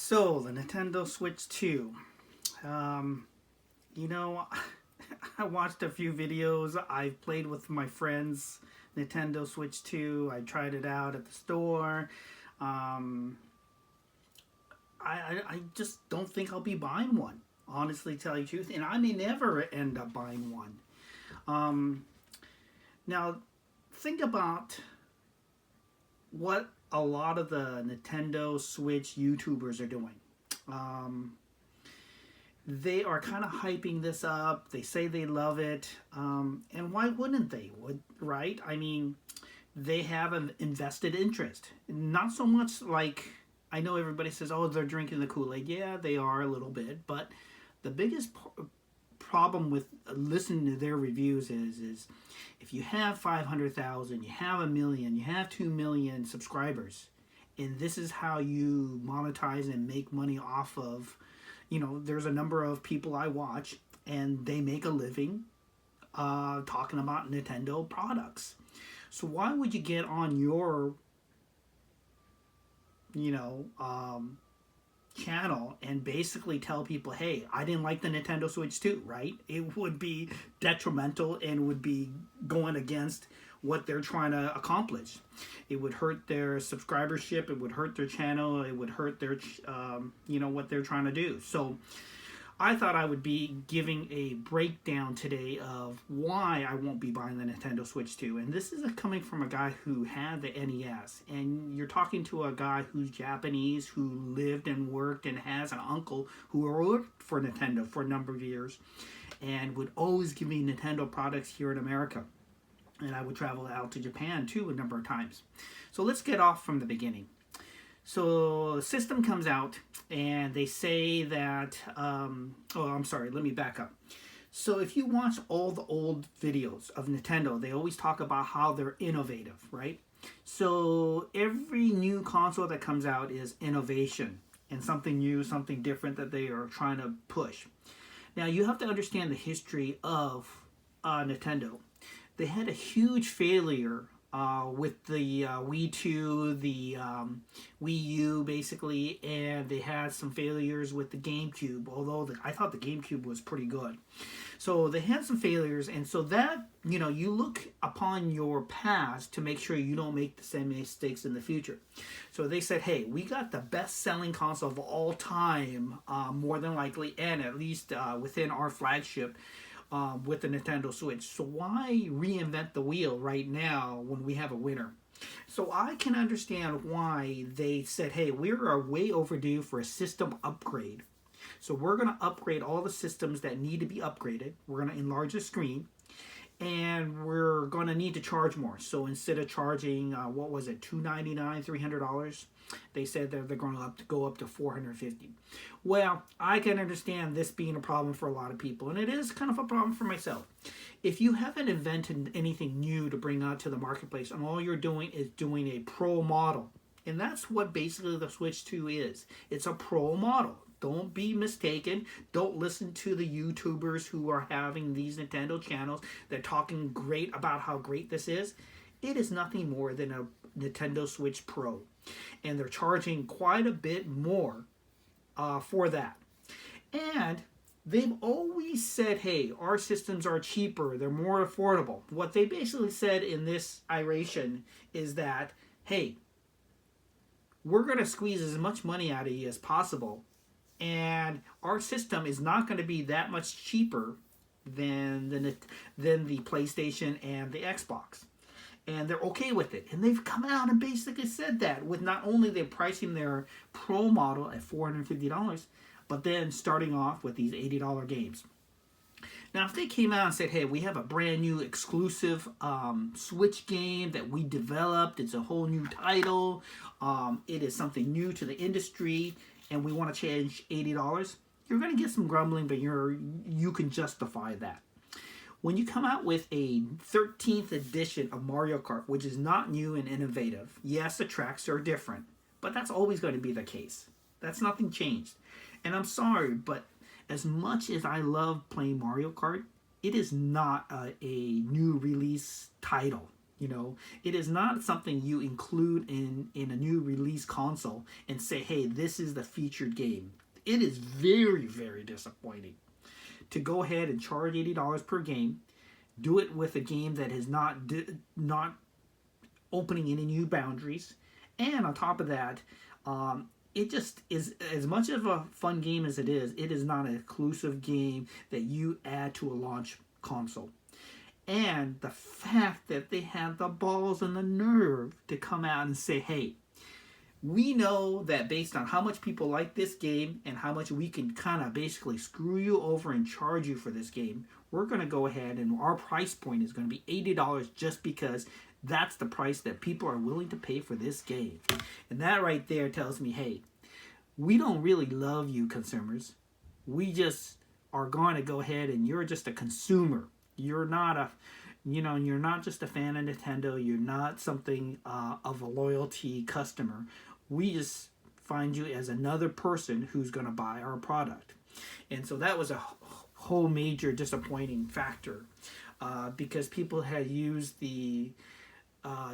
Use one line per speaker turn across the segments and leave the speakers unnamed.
So, the Nintendo Switch 2. Um, you know, I watched a few videos. I've played with my friends Nintendo Switch 2. I tried it out at the store. Um, I just don't think I'll be buying one, honestly, tell you the truth. And I may never end up buying one. Um, Now, think about what a lot of the Nintendo Switch YouTubers are doing. Um, they are kind of hyping this up. They say they love it, and why wouldn't they? Right? I mean, they have an invested interest. Not so much like I know everybody says, "Oh, they're drinking the Kool-Aid." Yeah, they are a little bit, but the biggest problem with listening to their reviews is if you have 500,000, you have 1 million, you have 2 million subscribers, and this is how you monetize and make money off of, there's a number of people I watch and they make a living talking about Nintendo products. So why would you get on your, you know, channel and basically tell people, hey, I didn't like the Nintendo Switch 2, right? It would be detrimental and would be going against what they're trying to accomplish. It would hurt their subscribership, it would hurt their channel, it would hurt their, what they're trying to do. So I thought I would be giving a breakdown today of why I won't be buying the Nintendo Switch 2. And this is coming from a guy who had the NES. And you're talking to a guy who's Japanese, who lived and worked and has an uncle who worked for Nintendo for a number of years and would always give me Nintendo products here in America. And I would travel out to Japan too a number of times. So let's get off from the beginning. So the system comes out and they say that, let me back up. So if you watch all the old videos of Nintendo, they always talk about how they're innovative, right? So every new console that comes out is innovation and something new, something different that they are trying to push. Now you have to understand the history of Nintendo. They had a huge failure with the Wii 2, the Wii U, basically, and they had some failures with the GameCube, although I thought the GameCube was pretty good. So they had some failures, and so that, you look upon your past to make sure you don't make the same mistakes in the future. So they said, hey, we got the best-selling console of all time, more than likely, and at least within our flagship, with the Nintendo Switch. So why reinvent the wheel right now when we have a winner? So I can understand why they said, hey, we are way overdue for a system upgrade. So we're going to upgrade all the systems that need to be upgraded. We're going to enlarge the screen. And we're going to need to charge more. So instead of charging, $299, $300, they said that they're going to go up to $450. Well, I can understand this being a problem for a lot of people, and it is kind of a problem for myself. If you haven't invented anything new to bring out to the marketplace, and all you're doing is doing a pro model, and that's what basically the Switch 2 is. It's a pro model. Don't be mistaken. Don't listen to the YouTubers who are having these Nintendo channels. They're talking great about how great this is. It is nothing more than a Nintendo Switch Pro. And they're charging quite a bit more for that. And they've always said, hey, our systems are cheaper. They're more affordable. What they basically said in this iteration is that, hey, we're going to squeeze as much money out of you as possible. And our system is not going to be that much cheaper than the PlayStation and the Xbox. And they're okay with it. And they've come out and basically said that with not only they're pricing their Pro model at $450, but then starting off with these $80 games. Now, if they came out and said, hey, we have a brand new exclusive Switch game that we developed. It's a whole new title. It is something new to the industry. And we want to change $80, you're going to get some grumbling, but you can justify that. When you come out with a 13th edition of Mario Kart, which is not new and innovative, yes, the tracks are different, but that's always going to be the case. That's nothing changed. And I'm sorry, but as much as I love playing Mario Kart, it is not a new release title. You know, it is not something you include in a new release console and say, hey, this is the featured game. It is very, very disappointing to go ahead and charge $80 per game, do it with a game that is not opening any new boundaries, and on top of that, it just is, as much of a fun game as it is not an exclusive game that you add to a launch console. And the fact that they have the balls and the nerve to come out and say, hey, we know that based on how much people like this game and how much we can kind of basically screw you over and charge you for this game, we're going to go ahead and our price point is going to be $80 just because that's the price that people are willing to pay for this game. And that right there tells me, hey, we don't really love you consumers. We just are going to go ahead and you're just a consumer. You're not you're not just a fan of Nintendo. You're not something of a loyalty customer. We just find you as another person who's going to buy our product. And so that was a whole major disappointing factor because people had used the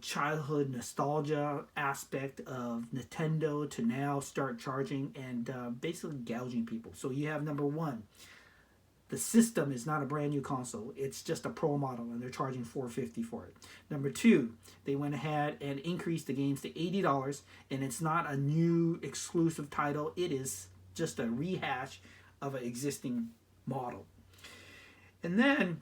childhood nostalgia aspect of Nintendo to now start charging and basically gouging people. So you have number one, the system is not a brand new console. It's just a pro model, and they're charging $450 for it. Number two, they went ahead and increased the games to $80, and it's not a new exclusive title. It is just a rehash of an existing model. And then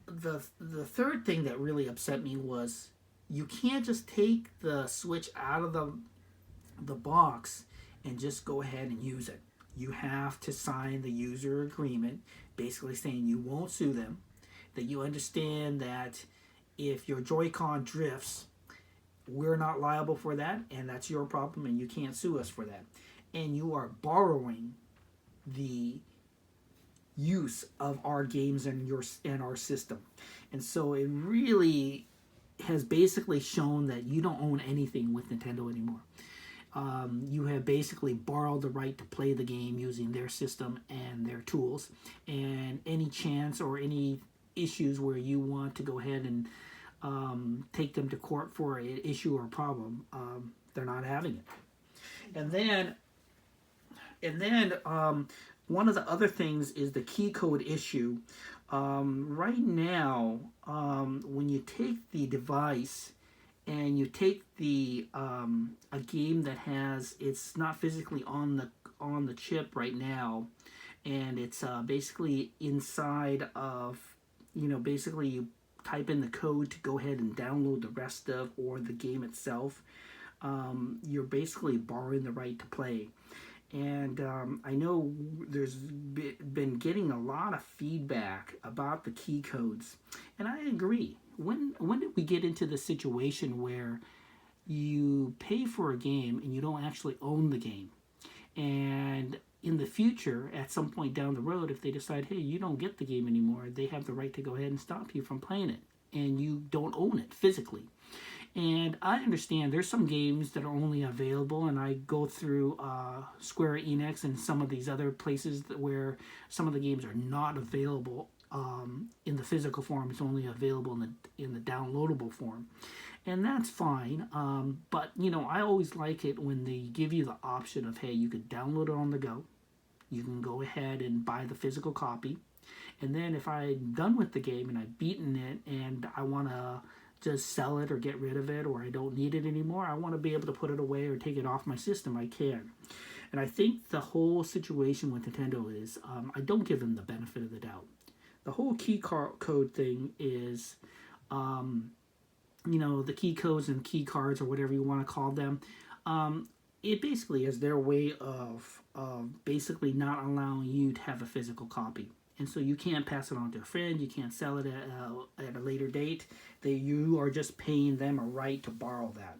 the third thing that really upset me was you can't just take the Switch out of the box and just go ahead and use it. You have to sign the user agreement, basically saying you won't sue them, that you understand that if your Joy-Con drifts, we're not liable for that, and that's your problem, and you can't sue us for that. And you are borrowing the use of our games and our system. And so it really has basically shown that you don't own anything with Nintendo anymore. You have basically borrowed the right to play the game using their system and their tools. And any chance or any issues where you want to go ahead and take them to court for an issue or problem, they're not having it. And then one of the other things is the key code issue. Right now, when you take the device and you take the a game that it's not physically on the chip right now, and it's basically inside of, basically you type in the code to go ahead and download the rest of or the game itself, you're basically borrowing the right to play. And I know there's been getting a lot of feedback about the key codes, and I agree. When did we get into the situation where you pay for a game and you don't actually own the game? And in the future, at some point down the road, if they decide, hey, you don't get the game anymore, they have the right to go ahead and stop you from playing it, and you don't own it physically. And I understand there's some games that are only available, and I go through Square Enix and some of these other places where some of the games are not available in the physical form. It's only available in the downloadable form, and that's fine. But I always like it when they give you the option of, hey, you could download it on the go. You can go ahead and buy the physical copy, and then if I'm done with the game and I've beaten it and I want to just sell it or get rid of it, or I don't need it anymore, I want to be able to put it away or take it off my system, I can. And I think the whole situation with Nintendo is I don't give them the benefit of the doubt. The whole key code thing is, the key codes and key cards or whatever you want to call them, it basically is their way of basically not allowing you to have a physical copy. And so you can't pass it on to a friend, you can't sell it at a later date. You are just paying them a right to borrow that.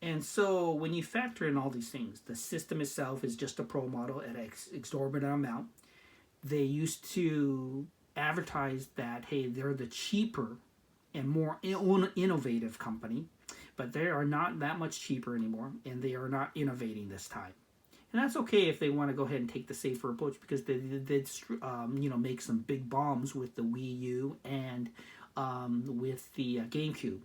And so when you factor in all these things, the system itself is just a pro model at an exorbitant amount. They used to advertise that, hey, they're the cheaper and more innovative company, but they are not that much cheaper anymore, and they are not innovating this time. And that's okay if they want to go ahead and take the safer approach, because they did make some big bombs with the Wii U and with the GameCube.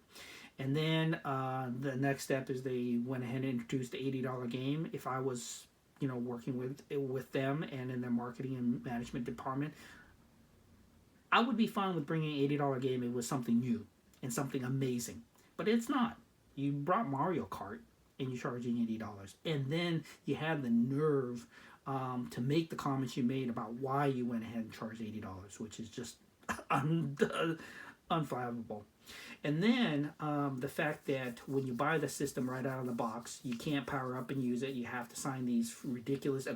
And then the next step is they went ahead and introduced the $80 game. If I was working with them and in their marketing and management department, I would be fine with bringing an $80 game. It was something new and something amazing. But it's not. You brought Mario Kart and you're charging $80. And then you had the nerve to make the comments you made about why you went ahead and charged $80, which is just unfathomable. And then the fact that when you buy the system right out of the box, you can't power up and use it. You have to sign these ridiculous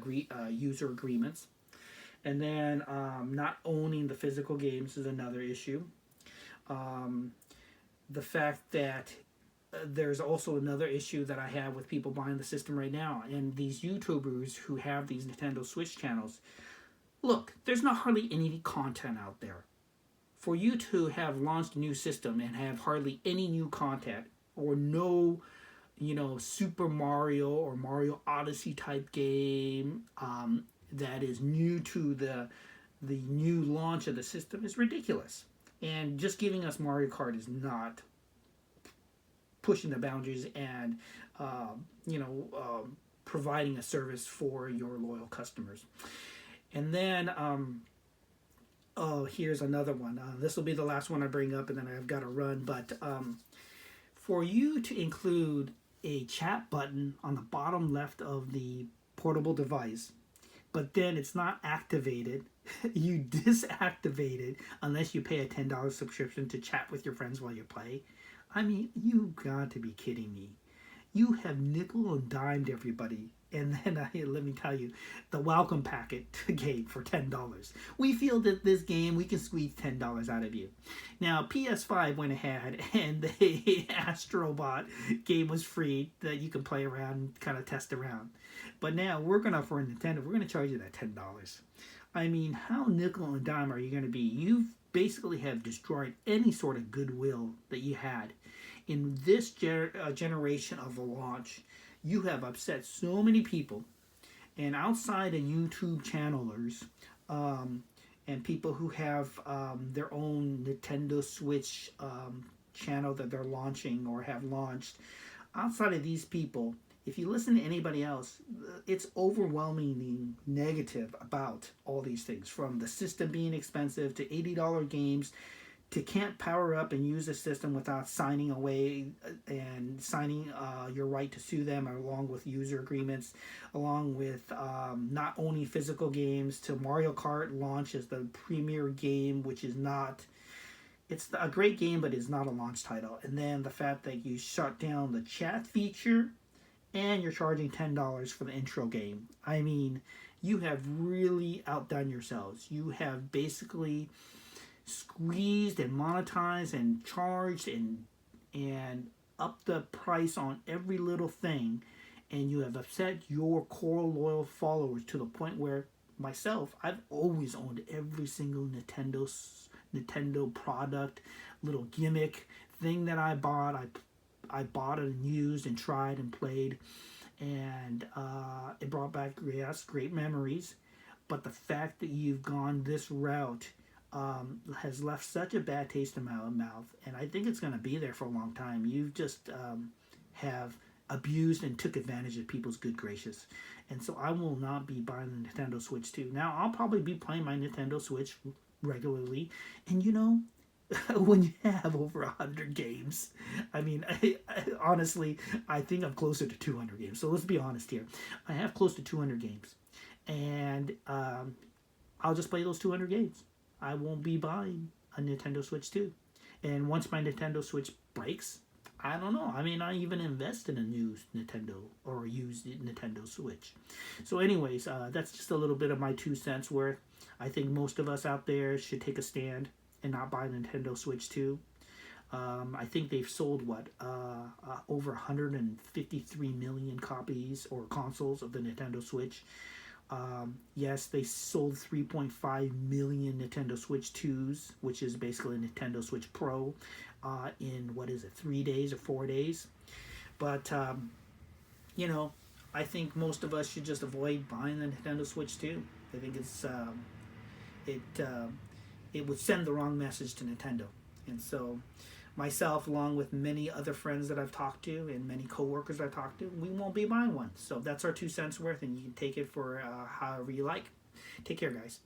user agreements. And then not owning the physical games is another issue. The fact that there's also another issue that I have with people buying the system right now, and these YouTubers who have these Nintendo Switch channels. Look, there's not hardly any content out there. For you to have launched a new system and have hardly any new content, or no, Super Mario or Mario Odyssey type game that is new to the new launch of the system, is ridiculous. And just giving us Mario Kart is not pushing the boundaries and providing a service for your loyal customers. And then here's another one. This will be the last one I bring up, and then I've got to run. But for you to include a chat button on the bottom left of the portable device, but then it's not activated, you disactivate it unless you pay a $10 subscription to chat with your friends while you play. I mean, you got to be kidding me. You have nickel and dimed everybody. And then let me tell you, the welcome packet game for $10. We feel that this game, we can squeeze $10 out of you. Now, PS5 went ahead and the Astrobot game was free that you can play around, kind of test around. But now for Nintendo, we're going to charge you that $10. I mean, how nickel and dime are you going to be? You basically have destroyed any sort of goodwill that you had in this generation of the launch. You have upset so many people, and outside of YouTube channelers and people who have their own Nintendo Switch channel that they're launching or have launched, outside of these people, if you listen to anybody else, it's overwhelmingly negative about all these things, from the system being expensive to $80 games, to can't power up and use the system without signing away and signing your right to sue them, along with user agreements, along with not owning physical games, to Mario Kart launch as the premier game, which is not, it's a great game, but it's not a launch title. And then the fact that you shut down the chat feature and you're charging $10 for the intro game. I mean, you have really outdone yourselves. You have basically squeezed and monetized and charged and upped the price on every little thing, and you have upset your core loyal followers to the point where myself, I've always owned every single Nintendo product, little gimmick thing that I bought. I bought it and used and tried and played, and it brought back great memories. But the fact that you've gone this route has left such a bad taste in my mouth, and I think it's going to be there for a long time. You just have abused and took advantage of people's good graces, and so I will not be buying the Nintendo Switch 2. Now, I'll probably be playing my Nintendo Switch regularly, and when you have over 100 games, I mean, I honestly, I think I'm closer to 200 games, so let's be honest here. I have close to 200 games, and I'll just play those 200 games. I won't be buying a Nintendo Switch 2. And once my Nintendo Switch breaks, I don't know. I may not even invest in a new Nintendo or a used Nintendo Switch. So anyways, that's just a little bit of my 2 cents worth. I think most of us out there should take a stand and not buy Nintendo Switch 2. I think they've sold, over 153 million copies or consoles of the Nintendo Switch. Yes, they sold 3.5 million Nintendo Switch 2s, which is basically a Nintendo Switch Pro, in 3 days or 4 days. But I think most of us should just avoid buying the Nintendo Switch 2. I think it it would send the wrong message to Nintendo. And so myself, along with many other friends that I've talked to and many coworkers I've talked to, we won't be buying one. So that's our 2 cents worth, and you can take it for however you like. Take care, guys.